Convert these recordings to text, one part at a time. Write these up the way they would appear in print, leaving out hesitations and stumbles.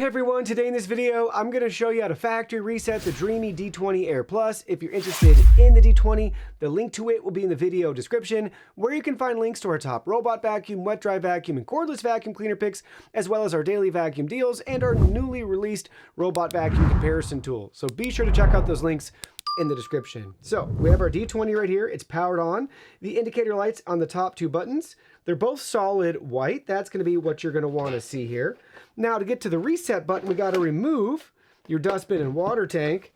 Hey everyone, today in this video, I'm going to show you how to factory reset the Dreame D20 Air Plus. If you're interested in the D20, the link to it will be in the video description, where you can find links to our top robot vacuum, wet dry vacuum, and cordless vacuum cleaner picks, as well as our daily vacuum deals and our newly released robot vacuum comparison tool. So be sure to check out those links in the description. So we have our D20 right here. It's powered on. The indicator lights on the top two buttons, they're both solid white. That's going to be what you're going to want to see here. Now to get to the reset button, we got to remove your dustbin and water tank.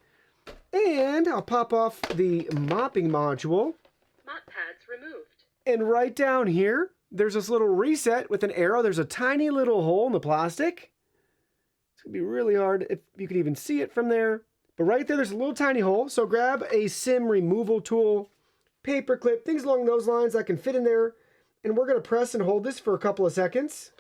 And I'll pop off the mopping module. Mop pads removed. And right down here, there's this little reset with an arrow. There's a tiny little hole in the plastic. It's going to be really hard if you can even see it from there. But right there's a little tiny hole. So grab a sim removal tool, paper clip, things along those lines that can fit in there. And we're going to press and hold this for a couple of seconds.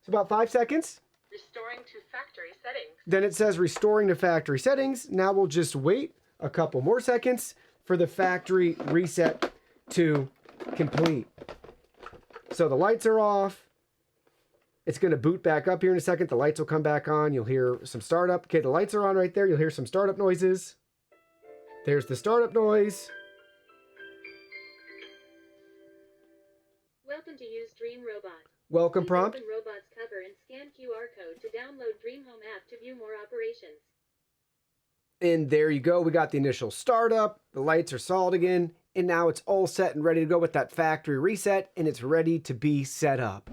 It's about 5 seconds. Restoring to factory settings. Then it says restoring to factory settings. Now we'll just wait a couple more seconds for the factory reset to complete. So the lights are off. It's going to boot back up here in a second. The lights will come back on. You'll hear some startup. Okay, the lights are on right there. You'll hear some startup noises. There's the startup noise. Welcome to use Dreame Robot. Welcome Please prompt. open Robot's cover and scan QR code to download Dreame Home app to view more operations. And there you go. We got the initial startup. The lights are solid again. And now it's all set and ready to go with that factory reset. And it's ready to be set up.